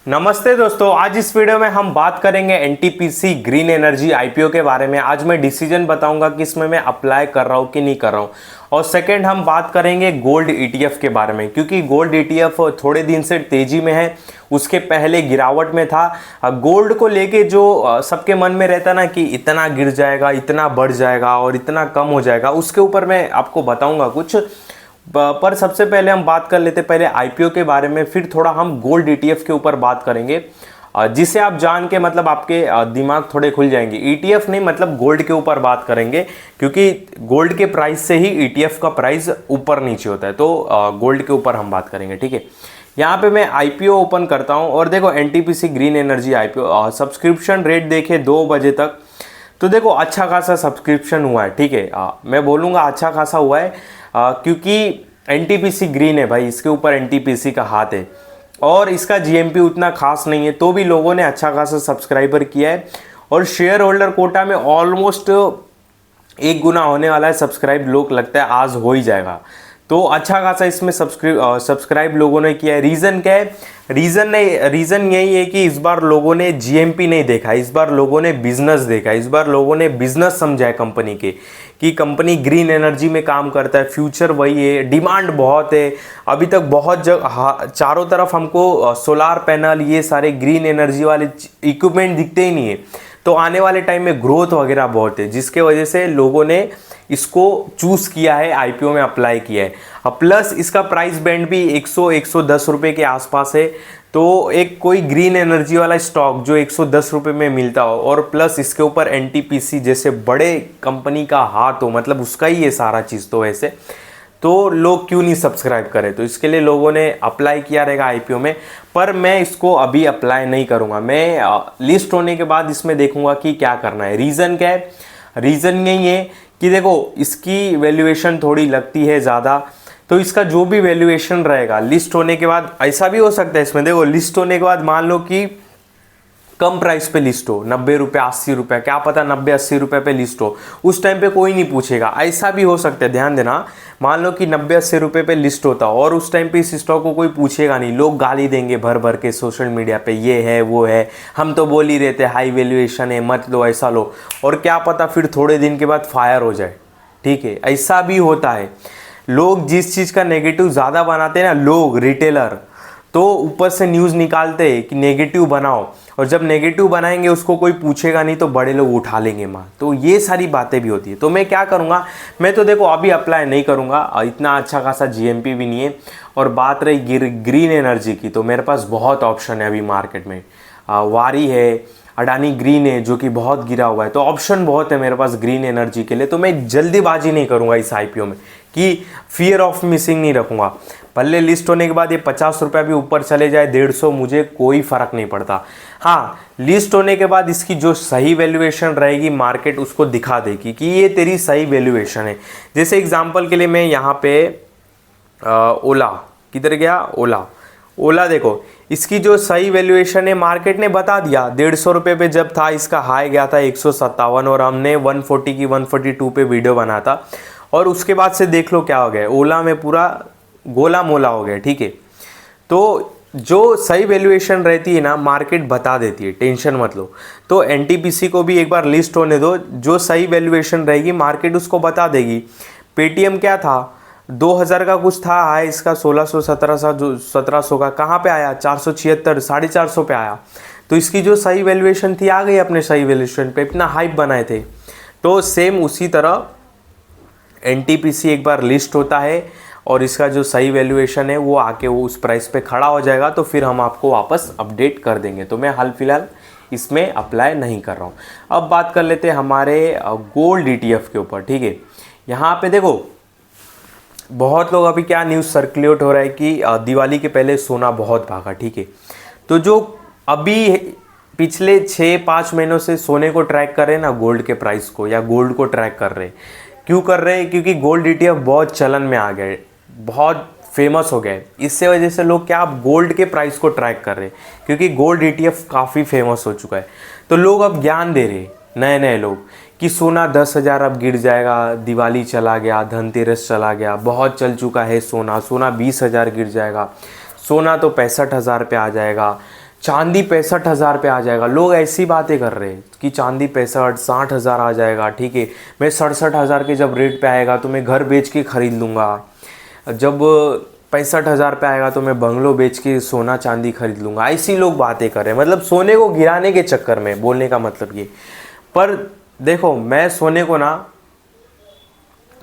नमस्ते दोस्तों, आज इस वीडियो में हम बात करेंगे एनटीपीसी ग्रीन एनर्जी आईपीओ के बारे में। आज मैं डिसीजन बताऊंगा कि इसमें मैं अप्लाई कर रहा हूं कि नहीं कर रहा हूं। और सेकंड हम बात करेंगे गोल्ड ईटीएफ के बारे में, क्योंकि गोल्ड ईटीएफ थोड़े दिन से तेजी में है, उसके पहले गिरावट में था। गोल्ड को लेके जो सबके मन में रहता ना कि इतना गिर जाएगा, इतना बढ़ जाएगा और इतना कम हो जाएगा, उसके ऊपर मैं आपको बताऊंगा कुछ। पर सबसे पहले हम बात कर लेते पहले आईपीओ के बारे में, फिर थोड़ा हम गोल्ड ईटीएफ के ऊपर बात करेंगे, जिसे आप जान के मतलब आपके दिमाग थोड़े खुल जाएंगे। ईटीएफ नहीं, मतलब गोल्ड के ऊपर बात करेंगे, क्योंकि गोल्ड के प्राइस से ही ईटीएफ का प्राइस ऊपर नीचे होता है। तो गोल्ड के ऊपर हम बात करेंगे, ठीक है। यहाँ पे मैं आईपीओ ओपन करता हूँ और देखो NTPC green energy IPO subscription rate देखे 2 बजे तक, तो देखो अच्छा खासा सब्सक्रिप्शन हुआ है, ठीक है। मैं बोलूँगा अच्छा खासा हुआ है, क्योंकि एनटीपीसी ग्रीन है भाई, इसके ऊपर एनटीपीसी का हाथ है और इसका जीएमपी उतना खास नहीं है, तो भी लोगों ने अच्छा खासा सब्सक्राइबर किया है। और शेयर होल्डर कोटा में ऑलमोस्ट 1 गुना होने वाला है सब्सक्राइब, लोग लगता है आज हो ही जाएगा। तो अच्छा खासा इसमें सब्सक्राइब लोगों ने किया है। रीज़न क्या है? रीज़न यही है कि इस बार लोगों ने जीएमपी नहीं देखा, इस बार लोगों ने बिजनेस देखा, इस बार लोगों ने बिजनेस समझा है कंपनी के, कि कंपनी ग्रीन एनर्जी में काम करता है, फ्यूचर वही है, डिमांड बहुत है। अभी तक बहुत जगह चारों तरफ हमको सोलार पैनल, ये सारे ग्रीन एनर्जी वाले इक्विपमेंट दिखते ही नहीं है। तो आने वाले टाइम में ग्रोथ वगैरह बहुत है, जिसके वजह से लोगों ने इसको चूज़ किया है, आईपीओ में अप्लाई किया है। प्लस इसका प्राइस बैंड भी 100-110 रुपये के आसपास है। तो एक कोई ग्रीन एनर्जी वाला स्टॉक जो 110 रुपये में मिलता हो और प्लस इसके ऊपर एनटीपीसी जैसे बड़े कंपनी का हाथ हो, मतलब उसका ही ये सारा चीज़, तो वैसे तो लोग क्यों नहीं सब्सक्राइब करें। तो इसके लिए लोगों ने अप्लाई किया रहेगा आईपीओ में। पर मैं इसको अभी अप्लाई नहीं करूँगा, मैं लिस्ट होने के बाद इसमें देखूँगा कि क्या करना है। रीज़न क्या है? रीज़न यही है कि देखो इसकी वैल्यूएशन थोड़ी लगती है ज़्यादा, तो इसका जो भी वैल्यूएशन रहेगा लिस्ट होने के बाद, ऐसा भी हो सकता है इसमें, देखो लिस्ट होने के बाद मान लो कि कम प्राइस पे लिस्ट हो, 90 रुपये 80 रुपये, क्या पता 90-80 रुपये पे लिस्ट हो, उस टाइम पे कोई नहीं पूछेगा, ऐसा भी हो सकता है। ध्यान देना, मान लो कि 90-80 रुपये पे लिस्ट होता और उस टाइम पे इस स्टॉक को कोई पूछेगा नहीं, लोग गाली देंगे भर भर के सोशल मीडिया पे, ये है वो है, हम तो बोल ही रहते हाई वैल्यूएशन है, मत लो, ऐसा लो, और क्या पता फिर थोड़े दिन के बाद फायर हो जाए, ठीक है। ऐसा भी होता है, लोग जिस चीज़ का नेगेटिव ज़्यादा बनाते हैं ना, लोग रिटेलर, तो ऊपर से न्यूज़ निकालते हैं कि नेगेटिव बनाओ, और जब नेगेटिव बनाएंगे उसको कोई पूछेगा नहीं तो बड़े लोग उठा लेंगे माँ। तो ये सारी बातें भी होती है। तो मैं क्या करूँगा, मैं तो देखो अभी अप्लाई नहीं करूँगा, इतना अच्छा खासा जीएमपी भी नहीं है। और बात रही ग्रीन एनर्जी की, तो मेरे पास बहुत ऑप्शन है अभी मार्केट में। वारी है, अडानी ग्रीन है जो कि बहुत गिरा हुआ है, तो ऑप्शन बहुत है मेरे पास ग्रीन एनर्जी के लिए। तो मैं जल्दीबाजी नहीं करूँगा इस आईपीओ में, कि फियर ऑफ मिसिंग नहीं रखूँगा। भले लिस्ट होने के बाद ये 50 रुपये भी ऊपर चले जाए, 150, मुझे कोई फ़र्क नहीं पड़ता। हाँ, लिस्ट होने के बाद इसकी जो सही वैल्यूएशन रहेगी, मार्केट उसको दिखा देगी कि ये तेरी सही वैल्यूएशन है। जैसे एग्जांपल के लिए मैं यहाँ पे ओला, किधर गया ओला देखो, इसकी जो सही वैल्यूएशन है मार्केट ने बता दिया। 150 रुपये पे जब था, इसका हाई गया था 157, और हमने 140 की 142 पे वीडियो बना था, और उसके बाद से देख लो क्या हो गया, ओला में पूरा गोला मोला हो गया, ठीक है। तो जो सही वैल्यूएशन रहती है ना, मार्केट बता देती है, टेंशन मत लो। तो एनटीपीसी को भी एक बार लिस्ट होने दो, जो सही वैल्यूएशन रहेगी मार्केट उसको बता देगी। पेटीएम क्या था, 2000 का कुछ था हाई, इसका 1600-1700 का, कहाँ पे आया, 476 450 पे आया। तो इसकी जो सही वैल्यूएशन थी आ गई अपने सही वैल्यूएशन पे, इतना हाइप बनाए थे। तो सेम उसी तरह एनटीपीसी एक बार लिस्ट होता है और इसका जो सही वैल्यूएशन है वो आके वो उस प्राइस पे खड़ा हो जाएगा, तो फिर हम आपको वापस अपडेट कर देंगे। तो मैं हाल फिलहाल इसमें अप्लाई नहीं कर रहा हूँ। अब बात कर लेते हैं हमारे गोल्ड ईटीएफ के ऊपर, ठीक है। यहाँ पे देखो बहुत लोग, अभी क्या न्यूज़ सर्कुलेट हो रहा है कि दिवाली के पहले सोना बहुत भागा, ठीक है। तो जो अभी पिछले 6-5 महीनों से सोने को ट्रैक कर रहे हैं ना, गोल्ड के प्राइस को या गोल्ड को ट्रैक कर रहे हैं, क्यों कर रहे हैं? क्योंकि गोल्ड ईटीएफ बहुत चलन में आ गए, बहुत फेमस हो गए। इससे वजह से लोग क्या, अब गोल्ड के प्राइस को ट्रैक कर रहे हैं, क्योंकि गोल्ड ईटीएफ काफ़ी फेमस हो चुका है। तो लोग अब ज्ञान दे रहे, नए लोग, कि सोना 10,000 अब गिर जाएगा, दिवाली चला गया, धनतेरस चला गया, बहुत चल चुका है सोना 20,000 गिर जाएगा, सोना तो 65,000 पे आ जाएगा, चांदी 65,000 पे आ जाएगा। लोग ऐसी बातें कर रहे हैं कि चांदी 65-60,000 आ जाएगा, ठीक है, मैं 67,000 के जब रेट पे आएगा तो मैं घर बेच के ख़रीद लूँगा, जब 65,000 पे आएगा तो मैं बंगलो बेच के सोना चांदी खरीद लूँगा। ऐसी लोग बातें कर रहे हैं, मतलब सोने को गिराने के चक्कर में, बोलने का मतलब ये। पर देखो, मैं सोने को ना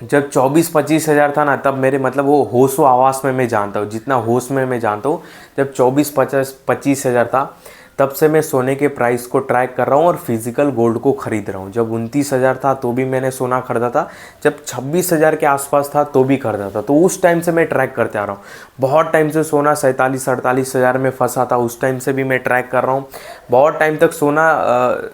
जब 24-25 हज़ार था ना, तब मेरे मतलब वो होशो आवास में मैं जानता हूँ, जितना होश में मैं जानता हूँ, जब 24-25 हज़ार था तब से मैं सोने के प्राइस को ट्रैक कर रहा हूँ और फिजिकल गोल्ड को खरीद रहा हूँ। जब 29 हज़ार था तो भी मैंने सोना खरीदा था, जब 26 हज़ार के आसपास था तो भी खरीदा था। तो उस टाइम से मैं ट्रैक करते आ रहा हूँ। बहुत टाइम से सोना 47-48 हज़ार में फंसा था, उस टाइम से भी मैं ट्रैक कर रहा हूँ। बहुत टाइम तक सोना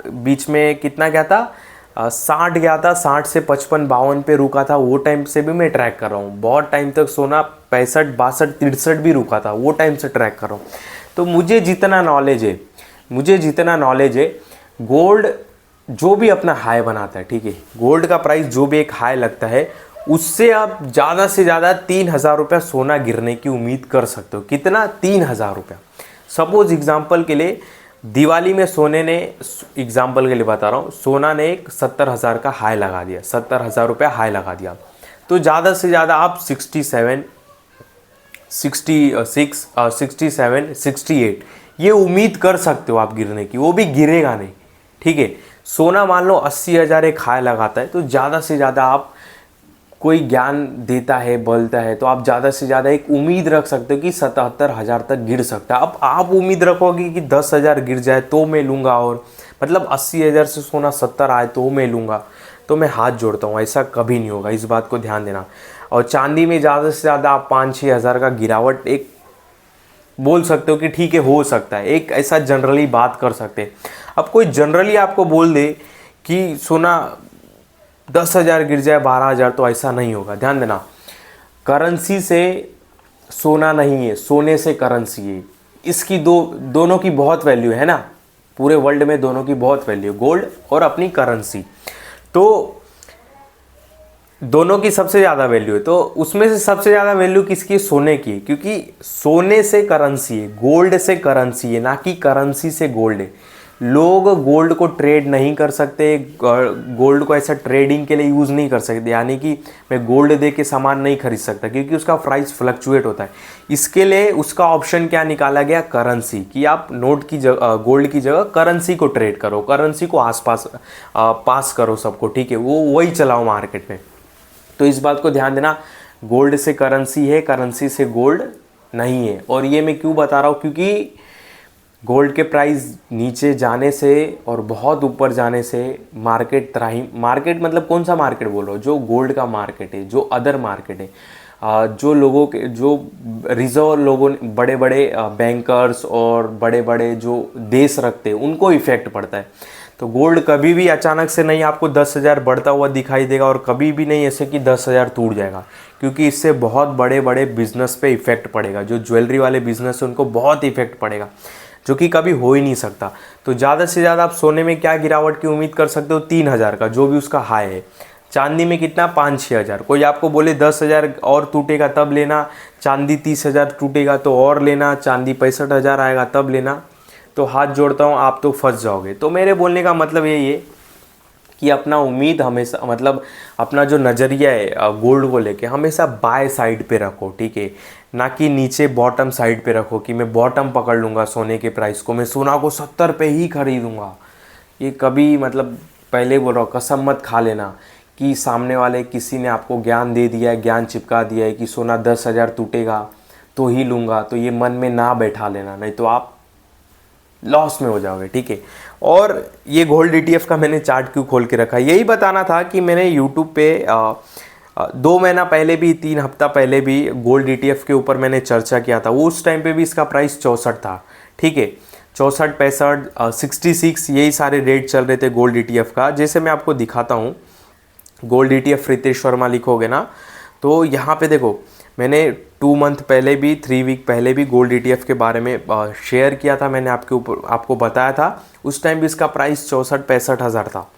बीच में कितना गया था, 60 गया था, 60 से 55-52 पे रुका था, वो टाइम से भी मैं ट्रैक कर रहा हूँ। बहुत टाइम तक सोना 65-62-63 भी रुका था, वो टाइम से ट्रैक कर रहा हूँ। तो मुझे जितना नॉलेज है, गोल्ड जो भी अपना हाई बनाता है, ठीक है, गोल्ड का प्राइस जो भी एक हाई लगता है, उससे आप ज़्यादा से ज़्यादा 3,000 रुपया सोना गिरने की उम्मीद कर सकते हो। कितना? 3,000 रुपया। सपोज एग्जाम्पल के लिए दिवाली में सोने ने, एग्जाम्पल के लिए बता रहा हूँ, सोना ने एक 70,000 का हाई लगा दिया, 70,000 रुपया हाई लगा दिया, तो ज़्यादा से ज़्यादा आप 67, 68 ये उम्मीद कर सकते हो आप गिरने की। वो भी गिरेगा नहीं, ठीक है। सोना मान लो 80,000 एक हाई लगाता है, तो ज़्यादा से ज़्यादा आप, कोई ज्ञान देता है, बोलता है, तो आप ज़्यादा से ज़्यादा एक उम्मीद रख सकते हो कि 77,000 तक गिर सकता है। अब आप उम्मीद रखोगे कि 10,000 गिर जाए तो मैं लूँगा, और मतलब 80,000 से सोना 70 आए तो मैं लूँगा, तो मैं हाथ जोड़ता हूँ। ऐसा कभी नहीं होगा, इस बात को ध्यान देना। और चांदी में ज़्यादा से ज़्यादा आप 5-6 हज़ार का गिरावट एक बोल सकते हो कि ठीक है, हो सकता है, एक ऐसा जनरली बात कर सकते हैं। अब कोई जनरली आपको बोल दे कि सोना 10,000 गिर जाए, 12,000, तो ऐसा नहीं होगा। ध्यान देना, करेंसी से सोना नहीं है, सोने से करेंसी है। इसकी दोनों की बहुत वैल्यू है ना, पूरे वर्ल्ड में दोनों की बहुत वैल्यू, गोल्ड और अपनी करेंसी, तो दोनों की सबसे ज़्यादा वैल्यू है। तो उसमें से सबसे ज़्यादा वैल्यू किसकी है? सोने की है, क्योंकि सोने से करेंसी है, गोल्ड से करेंसी है, ना कि करेंसी से गोल्ड है। लोग गोल्ड को ट्रेड नहीं कर सकते, गोल्ड को ऐसा ट्रेडिंग के लिए यूज़ नहीं कर सकते, यानी कि मैं गोल्ड दे के सामान नहीं खरीद सकता, क्योंकि उसका प्राइस फ्लक्चुएट होता है। इसके लिए उसका ऑप्शन क्या निकाला गया? करेंसी, कि आप नोट की जगह, गोल्ड की जगह करेंसी को ट्रेड करो, करेंसी को आसपास पास करो सबको, ठीक है, वो वही चलाओ मार्केट में। तो इस बात को ध्यान देना, गोल्ड से करेंसी है, करेंसी से गोल्ड नहीं है। और ये मैं क्यों बता रहा हूँ? क्योंकि गोल्ड के प्राइस नीचे जाने से और बहुत ऊपर जाने से मार्केट मार्केट मतलब कौन सा मार्केट बोल रहा हूँ? जो गोल्ड का मार्केट है, जो अदर मार्केट है, जो लोगों के, जो रिजर्व लोगों, बड़े बड़े बैंकर्स और बड़े बड़े जो देश रखते हैं, उनको इफेक्ट पड़ता है। तो गोल्ड कभी भी अचानक से नहीं आपको 10,000 बढ़ता हुआ दिखाई देगा, और कभी भी नहीं ऐसे कि 10,000 टूट जाएगा, क्योंकि इससे बहुत बड़े बड़े बिजनेस पे इफेक्ट पड़ेगा। जो ज्वेलरी वाले बिजनेस है उनको बहुत इफेक्ट पड़ेगा, जो कि कभी हो ही नहीं सकता। तो ज़्यादा से ज़्यादा आप सोने में क्या गिरावट की उम्मीद कर सकते हो? 3,000 का, जो भी उसका हाई है। चांदी में कितना? 5-6 हज़ार। कोई आपको बोले 10,000 और टूटेगा तब लेना, चांदी 30,000 टूटेगा तो और लेना, चांदी 65,000 आएगा तब लेना, तो हाथ जोड़ता हूँ, आप तो फंस जाओगे। तो मेरे बोलने का मतलब यही है कि अपना उम्मीद हमेशा, मतलब अपना जो नज़रिया है गोल्ड को लेके, हमेशा बाय साइड पे रखो, ठीक है, ना कि नीचे बॉटम साइड पे रखो कि मैं बॉटम पकड़ लूँगा सोने के प्राइस को, मैं सोना को 70 पे ही खरीदूँगा। ये कभी, मतलब पहले बोल रहा हूँ, कसम मत खा लेना कि सामने वाले किसी ने आपको ज्ञान दे दिया है, ज्ञान चिपका दिया है कि सोना 10,000 टूटेगा तो ही लूँगा, तो ये मन में ना बैठा लेना, नहीं तो आप लॉस में हो जाओगे, ठीक है। और ये गोल्ड ETF का मैंने चार्ट क्यों खोल के रखा, यही बताना था कि मैंने यूट्यूब पे 2 महीना पहले भी, 3 हफ्ता पहले भी गोल्ड ETF के ऊपर मैंने चर्चा किया था। वो उस टाइम पे भी इसका प्राइस 64 था, ठीक है, 64, 65, 66, यही सारे रेट चल रहे थे गोल्ड ETF का। जैसे मैं आपको दिखाता हूँ, गोल्ड ETF रितेश शर्मा लिखोगे ना, तो यहाँ पे देखो, मैंने 2 मंथ पहले भी, 3 वीक पहले भी गोल्ड ETF के बारे में शेयर किया था, मैंने आपको बताया था। उस टाइम भी इसका प्राइस 64-65 हज़ार था।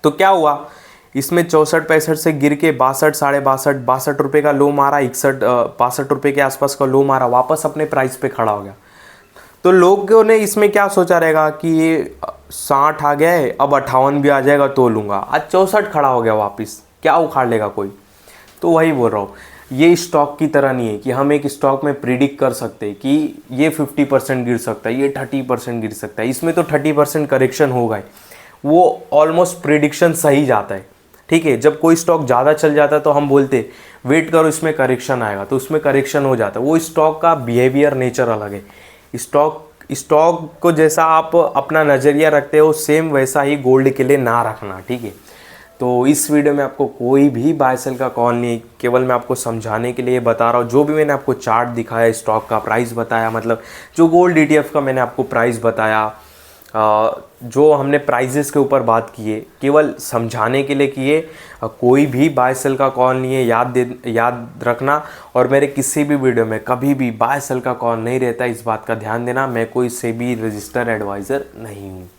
तो क्या हुआ, इसमें 64-65 से गिर के 62, 62.5 रुपये का लो मारा, 61, 62 रुपये के आसपास का लो मारा, वापस अपने प्राइस पे खड़ा हो गया। तो लोगों ने इसमें क्या सोचा रहेगा कि ये 60 आ गया है, अब 58 भी आ जाएगा तो लूँगा। आज 64 खड़ा हो गया वापस, क्या उखाड़ लेगा कोई। तो वही बोल रहा हूँ, ये स्टॉक की तरह नहीं है कि हम एक स्टॉक में प्रिडिक्ट कर सकते हैं कि ये 50% गिर सकता है, ये 30% गिर सकता है। इसमें तो 30% करेक्शन होगा ही, वो ऑलमोस्ट प्रिडिक्शन सही जाता है। ठीक है, जब कोई स्टॉक ज़्यादा चल जाता है तो हम बोलते वेट करो इसमें करेक्शन आएगा, तो उसमें करेक्शन हो जाता है। वो स्टॉक का बिहेवियर नेचर अलग है। स्टॉक को जैसा आप अपना नज़रिया रखते हो सेम वैसा ही गोल्ड के लिए ना रखना। ठीक है, तो इस वीडियो में आपको कोई भी बाय सेल का कॉल नहीं, केवल मैं आपको समझाने के लिए बता रहा हूँ। जो भी मैंने आपको चार्ट दिखाया, स्टॉक का प्राइस बताया, मतलब जो गोल्ड ETF का मैंने आपको प्राइस बताया, जो हमने प्राइजेस के ऊपर बात की है, केवल समझाने के लिए किए। कोई भी बाय सेल का कॉल नहीं है, याद रखना। और मेरे किसी भी वीडियो में कभी भी बाय सेल का कॉल नहीं रहता, इस बात का ध्यान देना। मैं कोई सेबी रजिस्टर्ड एडवाइज़र नहीं हूँ।